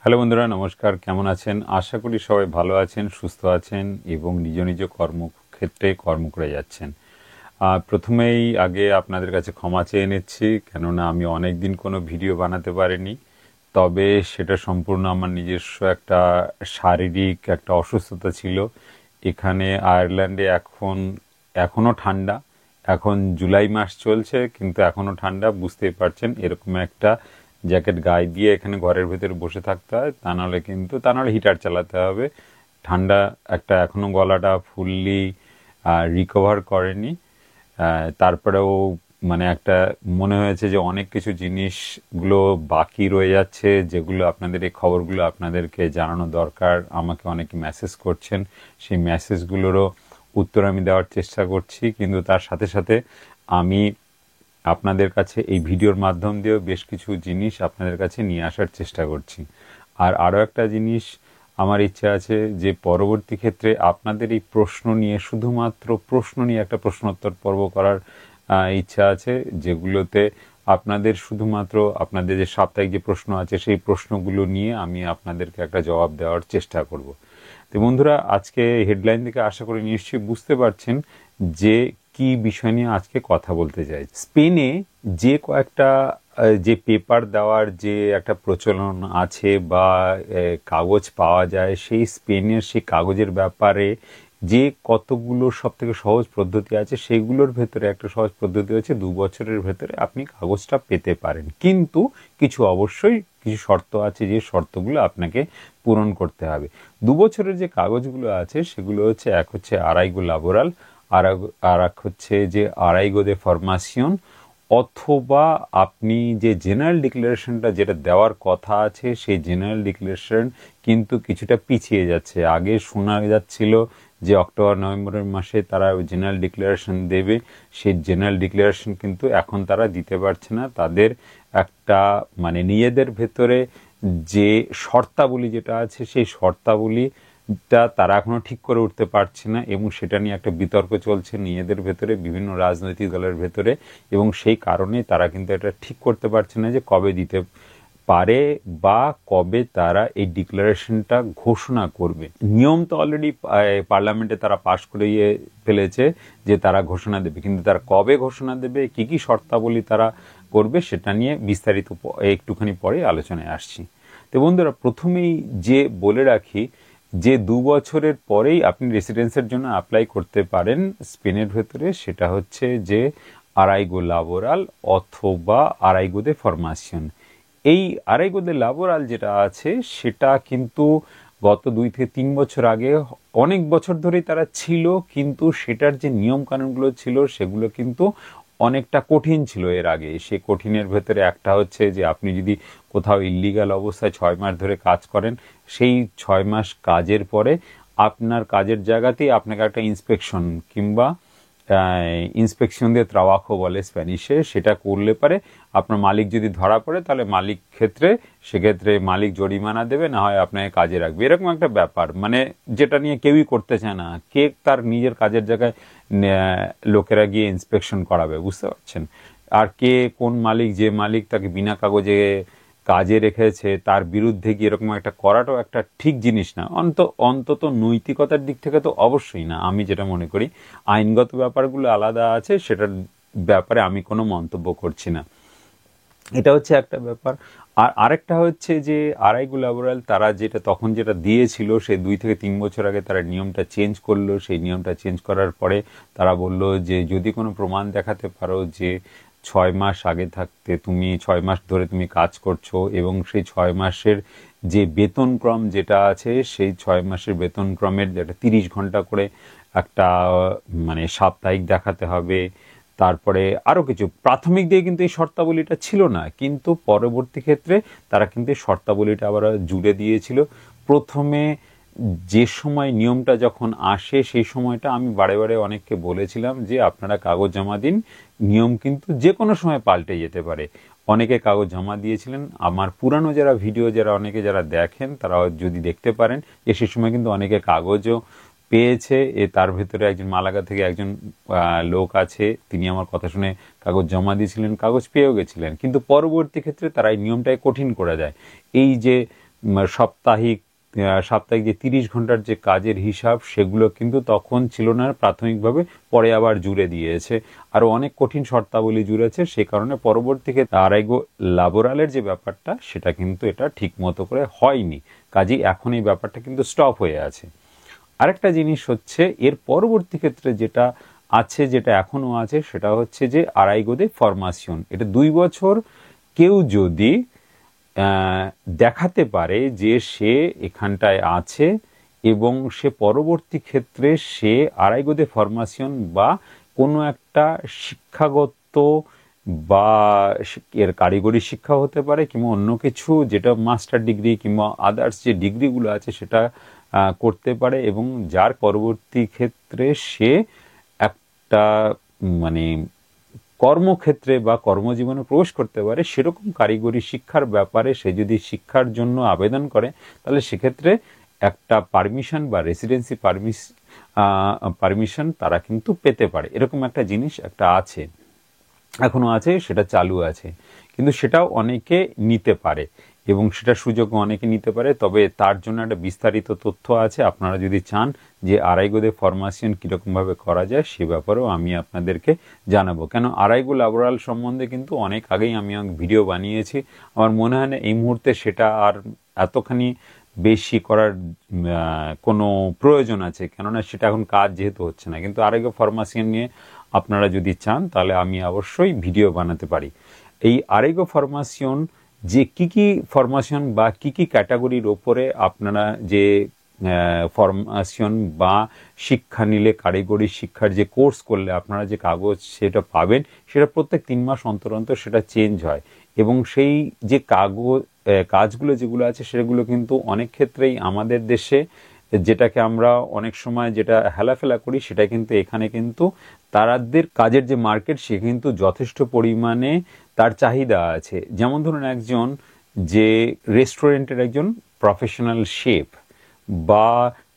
Hello বন্ধুরা, নমস্কার। কেমন আছেন? আশা করি সবাই ভালো আছেন, সুস্থ আছেন এবং নিজ নিজ কর্মক্ষেত্রে কর্ম করে যাচ্ছেন। প্রথমেই আগে আপনাদের কাছে ক্ষমা চেয়ে নিচ্ছি, কেননা আমি অনেক দিন কোনো ভিডিও বানাতে পারিনি। তবে সেটা সম্পূর্ণ আমার নিজস্ব একটা শারীরিক একটা অসুস্থতা ছিল। এখানে আয়ারল্যান্ডে এখনও ঠান্ডা। এখন জুলাই মাস চলছে, কিন্তু এখনও ঠান্ডা, বুঝতেই পারছেন। এরকম একটা জ্যাকেট গায়ে দিয়ে এখানে ঘরের ভেতরে বসে থাকতে হয়, তা নাহলে হিটার চালাতে হবে। ঠান্ডা একটা এখনও গলাটা ফুললি রিকভার করেনি। তারপরেও মানে একটা মনে হয়েছে যে অনেক কিছু জিনিসগুলো বাকি রয়ে যাচ্ছে, যেগুলো আপনাদের এই খবরগুলো আপনাদেরকে জানানো দরকার। আমাকে অনেকে মেসেজ করছেন, সেই মেসেজগুলোরও উত্তর আমি দেওয়ার চেষ্টা করছি, কিন্তু তার সাথে সাথে আমি আপনাদের কাছে এই ভিডিওর মাধ্যম দিয়েও বেশ কিছু জিনিস আপনাদের কাছে নিয়ে আসার চেষ্টা করছি। আর আরও একটা জিনিস আমার ইচ্ছা আছে যে পরবর্তী ক্ষেত্রে আপনাদের এই প্রশ্ন নিয়ে, শুধুমাত্র প্রশ্ন নিয়ে একটা প্রশ্নোত্তর পর্ব করার ইচ্ছা আছে, যেগুলোতে আপনাদের শুধুমাত্র আপনাদের যে সাপ্তাহিক যে প্রশ্ন আছে সেই প্রশ্নগুলো নিয়ে আমি আপনাদেরকে একটা জবাব দেওয়ার চেষ্টা করব। তো বন্ধুরা, আজকে হেডলাইন থেকে আশা করি নিশ্চয়ই বুঝতে পারছেন যে কি বিষয় নিয়ে আজকে কথা বলতে চাই। স্পেনে যে কয়েকটা যে পেপার দেওয়ার যে একটা প্রচলন আছে বা কাগজ পাওয়া যায়, সেই স্পেনের সেই কাগজের ব্যাপারে যে কতগুলো সব থেকে সহজ পদ্ধতি আছে, সেগুলোর ভেতরে একটা সহজ পদ্ধতি হচ্ছে 2 বছরের ভেতরে আপনি কাগজটা পেতে পারেন। কিন্তু অবশ্যই কিছু শর্ত আছে, যে শর্তগুলো আপনাকে পূরণ করতে হবে। 2 বছরের যে কাগজগুলো আছে সেগুলো হচ্ছে, এক হচ্ছে আরাইগো লাবোরাল, আর এক হচ্ছে যে আরাইগো দে ফরমাসিয়ন, অথবা আপনি যে জেনারেল ডিক্লারেশনটা যেটা দেওয়ার কথা আছে, সেই জেনারেল ডিক্লারেশন কিন্তু কিছুটা পিছিয়ে যাচ্ছে। আগে শোনা যাচ্ছিল যে অক্টোবর নভেম্বরের মাসে তারা জেনারেল ডিক্লারেশন দেবে, সেই জেনারেল ডিক্লারেশন কিন্তু এখন তারা দিতে পারছে না। তাদের একটা মানে নিজেদের ভেতরে যে শর্তাবলী যেটা আছে, সেই শর্তাবলীটা তারা এখনো ঠিক করে উঠতে পারছে না, এবং সেটা নিয়ে একটা বিতর্ক চলছে নিজেদের ভেতরে, বিভিন্ন রাজনৈতিক দলের ভেতরে, এবং সেই কারণে তারা কিন্তু এটা ঠিক করতে পারছে না যে কবে দিতে পারে বা কবে তারা এই ডিক্লারেশনটা ঘোষণা করবে। নিয়ম তো অলরেডি পার্লামেন্টে তারা পাশ করে ফেলেছে যে তারা ঘোষণা দেবে, কিন্তু তারা কবে ঘোষণা দেবে, কি কি শর্তাবলী তারা করবে, সেটা নিয়ে বিস্তারিত একটুখানি পরে আলোচনায় আসছি। তো বন্ধুরা, প্রথমেই যে বলে রাখি যে 2 বছরের পরেই আপনি রেসিডেন্সের জন্য অ্যাপ্লাই করতে পারেন স্পেনের ভেতরে, সেটা হচ্ছে যে আরাইগো লাবোরাল অথবা আরাইগো দে ফরমাসিয়ন। এই আরাইগো দে লাবোরাল যেটা আছে, সেটা কিন্তু গত 2 থেকে 3 বছর আগে অনেক বছর ধরেই তারা ছিল, কিন্তু সেটার যে নিয়ম কানুনগুলো ছিল সেগুলো কিন্তু অনেকটা কঠিন ছিল এর আগে। সে কঠিনের ভেতরে একটা হচ্ছে যে আপনি যদি কোথাও ইল্লিগাল অবস্থায় 6 মাস ধরে কাজ করেন, সেই 6 মাস কাজের পরে আপনার কাজের জায়গাতেই আপনাকে একটা ইন্সপেকশন কিংবা ইন্সপেকশন দিয়ে ত্রাবাখো বলে স্প্যানিশে, সেটা করলে পারে আপনার মালিক যদি ধরা পড়ে, তাহলে সেক্ষেত্রে মালিক জরিমানা দেবে, না হয় আপনাকে কাজে রাখবে। এরকম একটা ব্যাপার, মানে যেটা নিয়ে কেউই করতে চায় না। কে তার নিজের কাজের জায়গায় লোকেরা গিয়ে ইন্সপেকশন করাবে, বুঝতে পারছেন? আর কে কোন মালিক, যে মালিক তাকে বিনা কাগজে কাজে রেখেছে, তার বিরুদ্ধে গিয়ে এরকম একটা করাটাও একটা ঠিক জিনিস না। অন্তত নৈতিকতার দিক থেকে তো অবশ্যই না। আমি যেটা মনে করি, আইনগত ব্যাপারগুলো আলাদা আছে, সেটার ব্যাপারে আমি কোনো মন্তব্য করছি না। এটা হচ্ছে একটা ব্যাপার। আর আরেকটা হচ্ছে যে আরাইগো লাবোরাল তারা তখন যেটা দিয়েছিল, সেই 2 থেকে 3 বছর আগে তারা নিয়মটা চেঞ্জ করলো। সেই নিয়মটা চেঞ্জ করার পরে তারা বলল যে যদি কোনো প্রমাণ দেখাতে পারো যে 6 মাস আগে থাকতে 6 মাস ধরে তুমি কাজ করছো, এবং সেই 6 মাসের যে বেতনক্রম যেটা আছে, সেই 6 মাসের বেতনক্রমের যেটা 30 ঘন্টা করে একটা মানে সাপ্তাহিক দেখাতে হবে। তারপরে আরও কিছু প্রাথমিক দিয়ে কিন্তু এই শর্তাবলীটা ছিল না, কিন্তু পরবর্তী ক্ষেত্রে তারা কিন্তু এই শর্তাবলীটা আবার জুড়ে দিয়েছিল। প্রথমে যে সময় নিয়মটা যখন আসে, সেই সময়টা আমি বারে বারে অনেককে বলেছিলাম যে আপনারা কাগজ জমা দিন, নিয়ম কিন্তু যে কোনো সময় পাল্টে যেতে পারে। অনেকে কাগজ জমা দিয়েছিলেন। আমার পুরানো যারা ভিডিও যারা দেখেন, তারা যদি দেখতে পারেন যে সে সময় কিন্তু অনেকে কাগজও পেয়েছে। তার ভেতরে একজন মালাগা থেকে একজন লোক আছে, তিনি আমার কথা শুনে কাগজ জমা দিয়েছিলেন, কাগজ পেয়েও গেছিলেন। কিন্তু পরবর্তী ক্ষেত্রে তারা এই নিয়মটাই কঠিন করে দেয়। এই যে সাপ্তাহিক সাপ্তাহিক যে 30 ঘন্টার যে কাজের হিসাব সেগুলো কিন্তু তখন ছিল না প্রাথমিকভাবে, পরে আবার জুড়ে দিয়েছে, আরো অনেক কঠিন শর্তাবলী জুড়েছে। সে কারণে পরবর্তীতে আড়াইগো লাবোরালের যে ব্যাপারটা সেটা কিন্তু এটা ঠিক মতো করে হয়নি, কাজেই এখন এই ব্যাপারটা কিন্তু স্টপ হয়ে আছে। আরেকটা জিনিস হচ্ছে এর পরবর্তী ক্ষেত্রে যেটা আছে, যেটা এখনো আছে, সেটা হচ্ছে যে আড়াইগোদে ফরমাশন। এটা 2 বছর কেউ যদি দেখাতে পারে যে সে এখানটায় আছে এবং সে পরবর্তী ক্ষেত্রে সে আড়াইগোদে ফরমাশন বা কোনো একটা শিক্ষাগত বা এর কারিগরি শিক্ষা হতে পারে কিংবা অন্য কিছু, যেটা মাস্টার ডিগ্রি কিংবা আদার্স যে ডিগ্রিগুলো আছে সেটা করতে পারে, এবং যার পরবর্তী ক্ষেত্রে সে একটা মানে কর্মক্ষেত্রে বা কর্মজীবনে প্রবেশ করতে পারে, সেরকম কারিগরি শিক্ষার ব্যাপারে সে যদি শিক্ষার জন্য আবেদন করে তাহলে সেক্ষেত্রে একটা পারমিশন বা রেসিডেন্সি পারমিশন তারা কিন্তু পেতে পারে। এরকম একটা জিনিস একটা আছে, এখনো আছে, সেটা চালু আছে, কিন্তু সেটাও অনেকে নিতে পারে এবং সেটা সুযোগ অনেকে নিতে পারে। তবে তার জন্য একটা বিস্তারিত তথ্য আছে, আপনারা যদি চান যে আড়াইগোদে ফরমাশন কীরকমভাবে করা যায় সে ব্যাপারেও আমি আপনাদেরকে জানাবো। কেন আড়াইগো ল্যাবোরাল সম্বন্ধে কিন্তু অনেক আগেই আমি ভিডিও বানিয়েছি, আমার মনে হয় না এই মুহূর্তে সেটা আর এতখানি বেশি করার কোনো প্রয়োজন আছে, কেননা সেটা এখন কাজ যেহেতু হচ্ছে না। কিন্তু আড়াইগো ফরমাশন নিয়ে আপনারা যদি চান তাহলে আমি অবশ্যই ভিডিও বানাতে পারি। এই আড়াইগো ফরমাশন যে কি ফরমাশন বা কি ক্যাটাগরির ওপরে আপনারা যে ফরমাশন বা শিক্ষা নিলে, কারিগরি শিক্ষার যে কোর্স করলে আপনারা যে কাগজ সেটা পাবেন, সেটা প্রত্যেক 3 মাস অন্তর অন্তর সেটা চেঞ্জ হয়, এবং সেই যে কাজগুলো যেগুলো আছে সেগুলো কিন্তু অনেক ক্ষেত্রেই আমাদের দেশে, যেটাকে আমরা অনেক সময় যেটা হেলাফেলা করি, সেটা কিন্তু এখানে কিন্তু তাদের কাজের যে মার্কেট সে কিন্তু যথেষ্ট পরিমাণে তার চাহিদা আছে। যেমন ধরুন একজন যে রেস্টুরেন্টের একজন প্রফেশনাল শেফ বা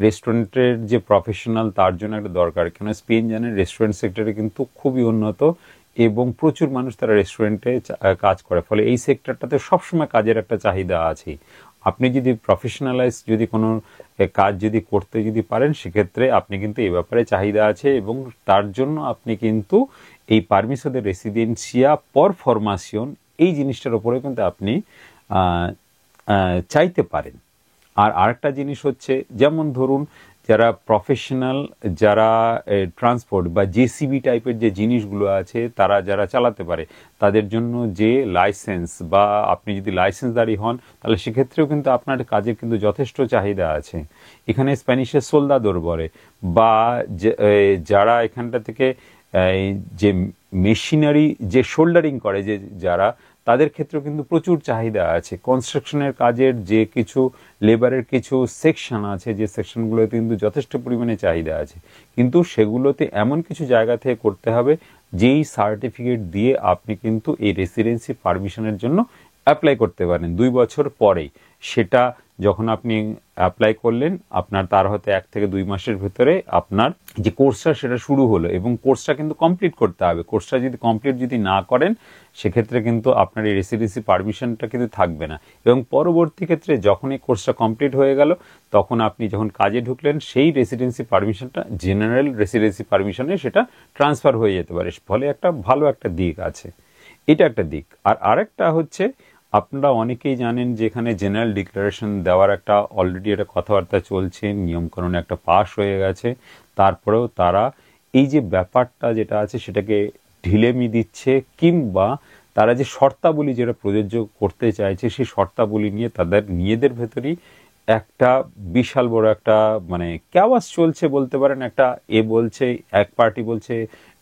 রেস্টুরেন্টের যে প্রফেশনাল, তার জন্য একটা দরকার, কেন স্পেন জানেন রেস্টুরেন্ট সেক্টরে কিন্তু খুবই উন্নত এবং প্রচুর মানুষ তারা রেস্টুরেন্টে কাজ করে, ফলে এই সেক্টরটাতে সবসময় কাজের একটা চাহিদা আছে। আপনি যদি প্রফেশনালাইজ যদি কোনো কাজ যদি করতে যদি পারেন, সেক্ষেত্রে আপনি কিন্তু এই ব্যাপারে চাহিদা আছে, এবং তার জন্য আপনি কিন্তু এই পারমিসো দে রেসিডেন্সিয়া পর ফরমাশন এই জিনিসটার উপরে কিন্তু আপনি চাইতে পারেন। আর আরেকটা জিনিস হচ্ছে, যেমন ধরুন যারা প্রফেশনাল, যারা ট্রান্সপোর্ট বা জেসিবি টাইপের যে জিনিসগুলো আছে তারা যারা চালাতে পারে, তাদের জন্য যে লাইসেন্স, বা আপনি যদি লাইসেন্সদারি হন তাহলে সেক্ষেত্রেও কিন্তু আপনার কাজের কিন্তু যথেষ্ট চাহিদা আছে। এখানে স্প্যানিশে সোলদাদোর বলে, বা যারা এখানটা থেকে যে মেশিনারি যে শোল্ডারিং করে যে যারা, তাদের ক্ষেত্রেও কিন্তু প্রচুর চাহিদা আছে। কনস্ট্রাকশনের কাজের যে কিছু লেবারের কিছু সেকশন আছে, যে সেকশনগুলোতে কিন্তু যথেষ্ট পরিমাণে চাহিদা আছে, কিন্তু সেগুলোতে এমন কিছু জায়গা থেকে করতে হবে যেই সার্টিফিকেট দিয়ে আপনি কিন্তু এই রেসিডেন্সি পারমিশনের জন্য অ্যাপ্লাই করতে পারেন 2 বছর পরেই। সেটা যখন আপনি অ্যাপ্লাই করলেন, আপনার তার হয়তো 1 থেকে 2 মাসের ভেতরে আপনার যে কোর্সটা সেটা শুরু হলো, এবং কোর্সটা কিন্তু কমপ্লিট করতে হবে। কোর্সটা যদি কমপ্লিট যদি না করেন, সেক্ষেত্রে কিন্তু আপনার এই রেসিডেন্সি পারমিশনটা কিন্তু থাকবে না, এবং পরবর্তী ক্ষেত্রে যখন এই কোর্সটা কমপ্লিট হয়ে গেল, তখন আপনি যখন কাজে ঢুকলেন সেই রেসিডেন্সি পারমিশনটা জেনারেল রেসিডেন্সি পারমিশনে সেটা ট্রান্সফার হয়ে যেতে পারে, ফলে একটা ভালো একটা দিক আছে। এটা একটা দিক। আর আরেকটা হচ্ছে, আপনারা অনেকেই জানেন যে এখানে জেনারেল ডিক্লারেশন দেওয়ার একটা অলরেডি একটা কথাবার্তা চলছে, নিয়মকানুন একটা পাস হয়ে গেছে, তারপরেও তারা এই যে ব্যাপারটা যেটা আছে সেটাকে ঢিলেমি দিচ্ছে, কিংবা তারা যে শর্তাবলী যেটা প্রযোজ্য করতে চাইছে সেই শর্তাবলী নিয়ে তাদের নিজেদের ভেতরেই একটা বিশাল বড় একটা মানে ক্যাওয়াস চলছে বলতে পারেন। একটা বলছে, এক পার্টি বলছে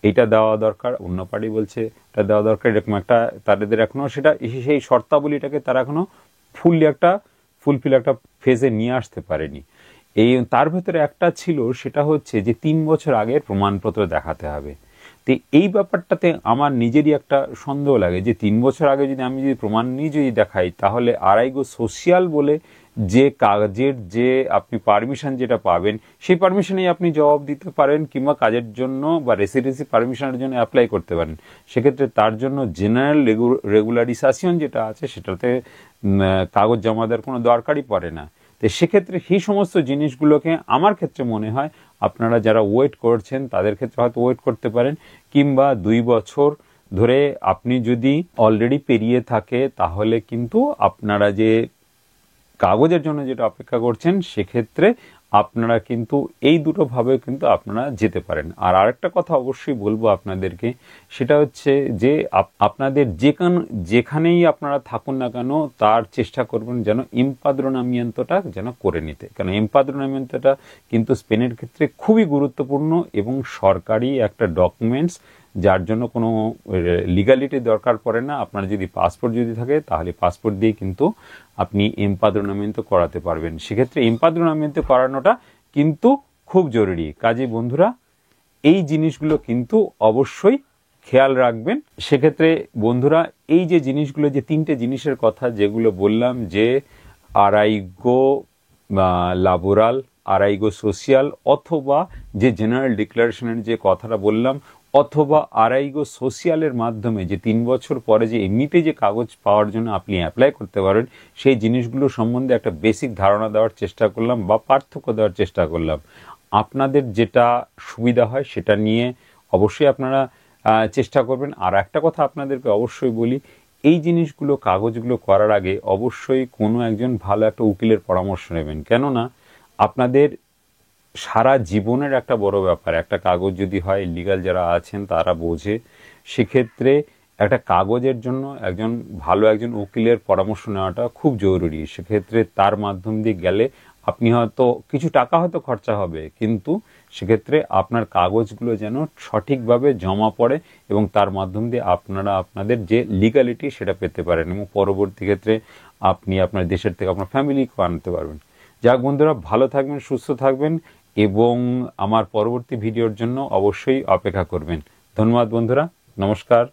এটা দেওয়া দরকার, অন্য পার্টি বলছে এটা দেওয়া দরকার, এরকম একটা তাদের এখনো সেটা সেই শর্তাবলীটাকে তারা এখনো ফুলফিল একটা ফেজে নিয়ে আসতে পারেনি। তার ভেতরে একটা ছিল, সেটা হচ্ছে যে 3 বছর আগের প্রমাণপত্র দেখাতে হবে। তো এই ব্যাপারটাতে আমার নিজেরই একটা সন্দেহ লাগে যে 3 বছর আগে যদি আমি প্রমাণ নিয়ে যদি দেখাই, তাহলে আড়াইগো সোশিয়াল বলে যে কাজের যে আপনি পারমিশন যেটা পাবেন সেই পারমিশনেই আপনি জবাব দিতে পারেন, কিংবা কাজের জন্য বা রেসিডেন্সি পারমিশনের জন্য অ্যাপ্লাই করতে পারেন। সেক্ষেত্রে তার জন্য জেনারেল রেগুলারিজেশন যেটা আছে সেটাতে কাগজ জমা দেওয়ার কোনো দরকারই পড়ে না। তো সেক্ষেত্রে সেই সমস্ত জিনিসগুলোকে আমার ক্ষেত্রে মনে হয় আপনারা যারা ওয়েট করছেন তাদের ক্ষেত্রে হয়তো ওয়েট করতে পারেন, কিংবা 2 বছর ধরে আপনি যদি অলরেডি পেরিয়ে থাকে তাহলে কিন্তু আপনারা যে কাগজের জন্য যেটা অপেক্ষা করছেন সেক্ষেত্রে আপনারা কিন্তু এই দুটো ভাবে কিন্তু আপনারা যেতে পারেন। আর আরেকটা কথা অবশ্যই বলবো আপনাদেরকে, সেটা হচ্ছে যে আপনাদের যেখানেই আপনারা থাকুন না কেন তার চেষ্টা করবেন যেন এমপাদ্রোনামিয়েন্টোটা যেন করে নিতে, কারণ এমপাদ্রোনামিয়েন্টোটা কিন্তু স্পেনের ক্ষেত্রে খুবই গুরুত্বপূর্ণ এবং সরকারি একটা ডকুমেন্টস, যার জন্য কোনো লিগালিটি দরকার পড়ে না। আপনার যদি পাসপোর্ট যদি থাকে তাহলে পাসপোর্ট দিয়ে কিন্তু আপনি এমপাদ্রোনামিয়েন্তো করাতে পারবেন। সেক্ষেত্রে এমপাদ্রোনামিয়েন্তো করানোটা কিন্তু খুব জরুরি। কাজে বন্ধুরা এই জিনিসগুলো কিন্তু অবশ্যই খেয়াল রাখবেন। সেক্ষেত্রে বন্ধুরা এই যে জিনিসগুলো, যে 3টে জিনিসের কথা যেগুলো বললাম, যে আরাইগো লাবোরাল, আরাইগো সোশিয়াল, অথবা যে জেনারেল ডিক্লারেশনের যে কথাটা বললাম, অথবা আরাইগো সোশিয়ালের মাধ্যমে যে 3 বছর পরে যে এমনিতে যে কাগজ পাওয়ার জন্য আপনি অ্যাপ্লাই করতে পারেন, সেই জিনিসগুলো সম্বন্ধে একটা বেসিক ধারণা দেওয়ার চেষ্টা করলাম বা পার্থক্য দেওয়ার চেষ্টা করলাম। আপনাদের যেটা সুবিধা হয় সেটা নিয়ে অবশ্যই আপনারা চেষ্টা করবেন। আর একটা কথা আপনাদেরকে অবশ্যই বলি, এই জিনিসগুলো কাগজগুলো করার আগে অবশ্যই কোনো একজন ভালো একটা উকিলের পরামর্শ নেবেন, কেননা আপনাদের সারা জীবনের একটা বড় ব্যাপার। একটা কাগজ যদি হয়, লিগাল যারা আছেন তারা বোঝে, সেক্ষেত্রে একটা কাগজের জন্য একজন উকিলের পরামর্শ নেওয়াটা খুব জরুরি। সেক্ষেত্রে তার মাধ্যম দিয়ে গেলে আপনি হয়তো কিছু টাকা হয়তো খরচা হবে, কিন্তু সেক্ষেত্রে আপনার কাগজগুলো যেন সঠিকভাবে জমা পড়ে এবং তার মাধ্যম দিয়ে আপনারা আপনাদের যে লিগালিটি সেটা পেতে পারেন এবং পরবর্তী ক্ষেত্রে আপনি আপনার দেশের থেকে আপনার ফ্যামিলিকে আনতে পারবেন। যাক বন্ধুরা, ভালো থাকবেন, সুস্থ থাকবেন এবং আমার পরবর্তী ভিডিওর জন্য অবশ্যই অপেক্ষা করবেন। ধন্যবাদ বন্ধুরা, নমস্কার।